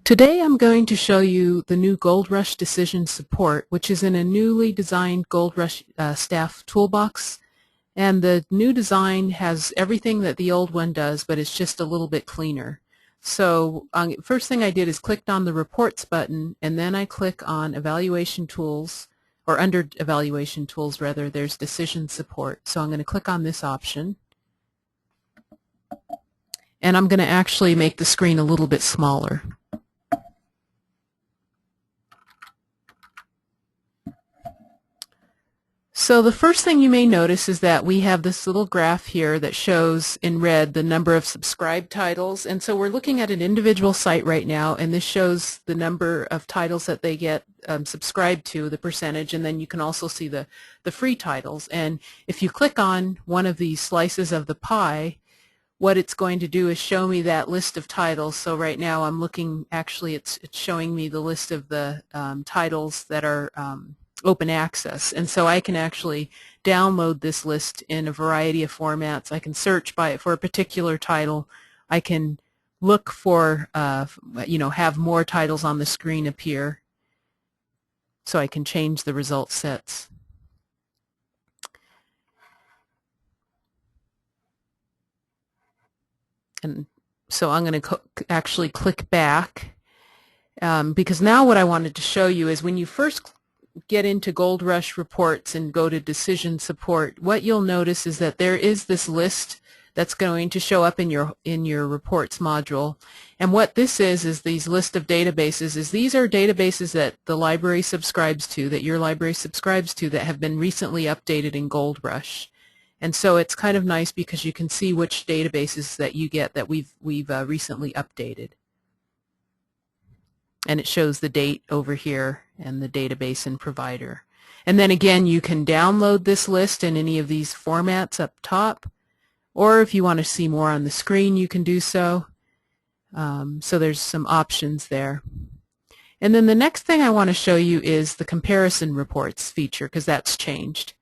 Today I'm going to show you the new Gold Rush Decision Support, which is in a newly designed Gold Rush Staff Toolbox. And the new design has everything that the old one does, but it's just a little bit cleaner. So first thing I did is clicked on the Reports button, and then I click on Evaluation Tools, or under Evaluation Tools rather, there's Decision Support. So I'm going to click on this option. And I'm going to actually make the screen a little bit smaller. So the first thing you may notice is that we have this little graph here that shows in red the number of subscribed titles. And so we're looking at an individual site right now, and this shows the number of titles that they get subscribed to, the percentage, and then you can also see the free titles. And if you click on one of these slices of the pie, what it's going to do is show me that list of titles. So right now I'm looking, actually it's showing me the list of the titles that are open access, and so I can actually download this list in a variety of formats. I can search for a particular title. I can look for, have more titles on the screen appear, so I can change the result sets. And so I'm going to actually click back because now what I wanted to show you is when you first get into Gold Rush reports and go to Decision Support, what you'll notice is that there is this list that's going to show up in your reports module. And what this is these list of databases. These are databases that the library subscribes to, that your library subscribes to, that have been recently updated in Gold Rush. And so it's kind of nice because you can see which databases that you get that we've recently updated. And it shows the date over here and the database and provider. And then again, you can download this list in any of these formats up top, or if you want to see more on the screen, you can do so. So there's some options there. And then the next thing I want to show you is the comparison reports feature, because that's changed.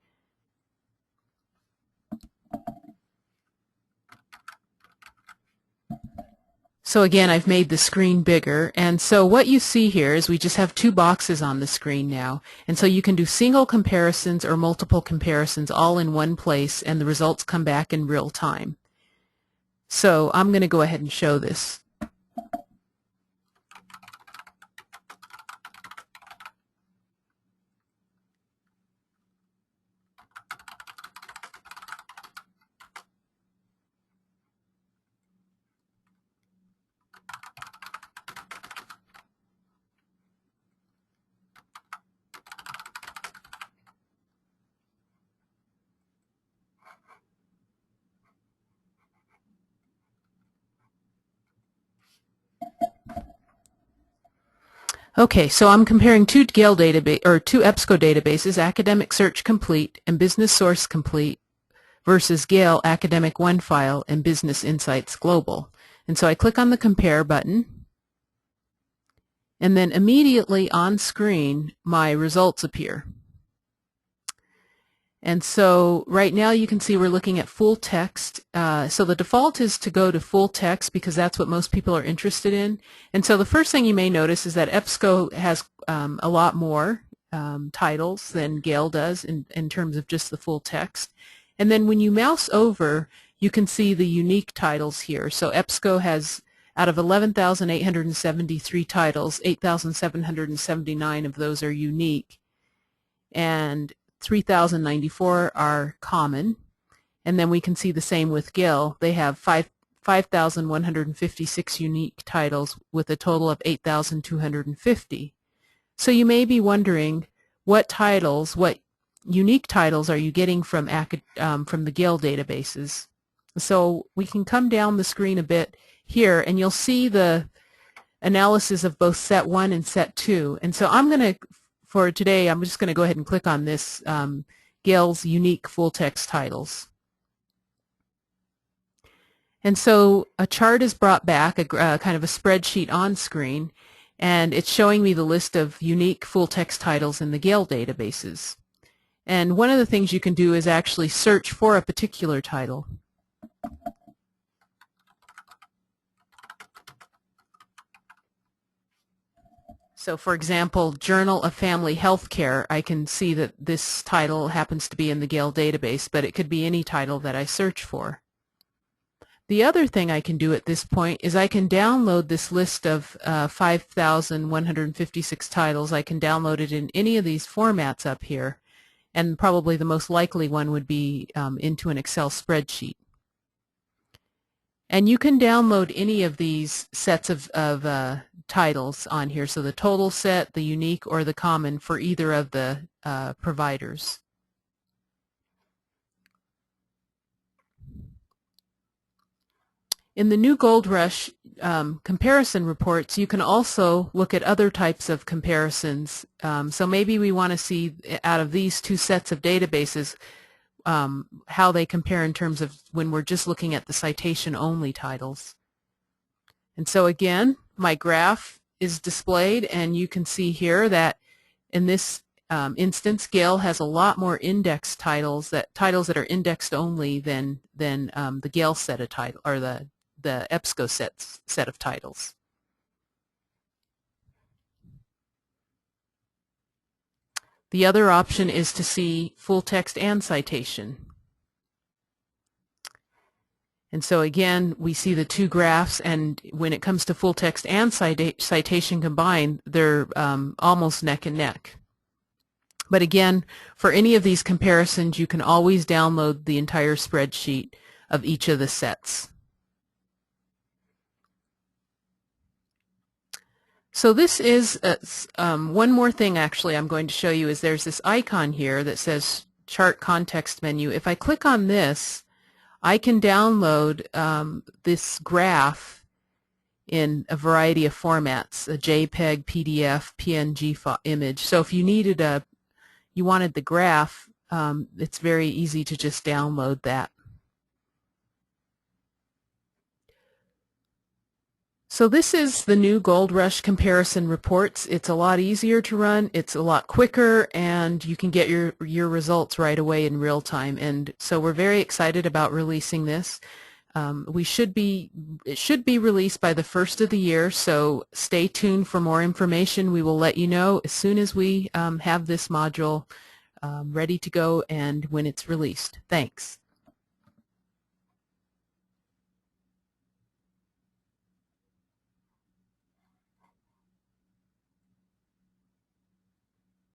So again, I've made the screen bigger, and so what you see here is we just have two boxes on the screen now, and so you can do single comparisons or multiple comparisons all in one place, and the results come back in real time. So I'm going to go ahead and show this. Okay, so I'm comparing two EBSCO databases, Academic Search Complete and Business Source Complete, versus Gale Academic OneFile and Business Insights Global. And so I click on the Compare button, and then immediately on screen my results appear. And so right now you can see we're looking at full text. So the default is to go to full text because that's what most people are interested in. And so the first thing you may notice is that EBSCO has a lot more titles than Gale does in terms of just the full text. And then when you mouse over, you can see the unique titles here. So EBSCO has, out of 11,873 titles, 8,779 of those are unique, and 3,094 are common. And then we can see the same with Gale. They have 5,156 unique titles with a total of 8,250. So you may be wondering what unique titles are you getting from the Gale databases. So we can come down the screen a bit here, and you'll see the analysis of both Set 1 and Set 2. And so for today, I'm just going to go ahead and click on this, Gale's unique full text titles. And so a chart is brought back, kind of a spreadsheet on screen, and it's showing me the list of unique full text titles in the Gale databases. And one of the things you can do is actually search for a particular title. So for example, Journal of Family Healthcare, I can see that this title happens to be in the Gale database, but it could be any title that I search for. The other thing I can do at this point is I can download this list of 5,156 titles. I can download it in any of these formats up here, and probably the most likely one would be into an Excel spreadsheet. And you can download any of these sets of titles on here, so the total set, the unique, or the common for either of the providers. In the new Gold Rush comparison reports, you can also look at other types of comparisons. So maybe we want to see out of these two sets of databases how they compare in terms of when we're just looking at the citation-only titles. And so again, my graph is displayed, and you can see here that in this instance, Gale has a lot more indexed titles that are indexed only than the Gale set of title, or the EBSCO set of titles. The other option is to see full text and citation. And so again, we see the two graphs, and when it comes to full text and citation combined, they're almost neck and neck. But again, for any of these comparisons, you can always download the entire spreadsheet of each of the sets. So this is one more thing actually I'm going to show you is there's this icon here that says Chart Context Menu. If I click on this, I can download this graph in a variety of formats, a JPEG, PDF, PNG image. So if you wanted the graph, it's very easy to just download that. So this is the new Gold Rush comparison reports. It's a lot easier to run, it's a lot quicker, and you can get your results right away in real time. And so we're very excited about releasing this. It should be released by the first of the year, so stay tuned for more information. We will let you know as soon as we have this module ready to go and when it's released. Thanks.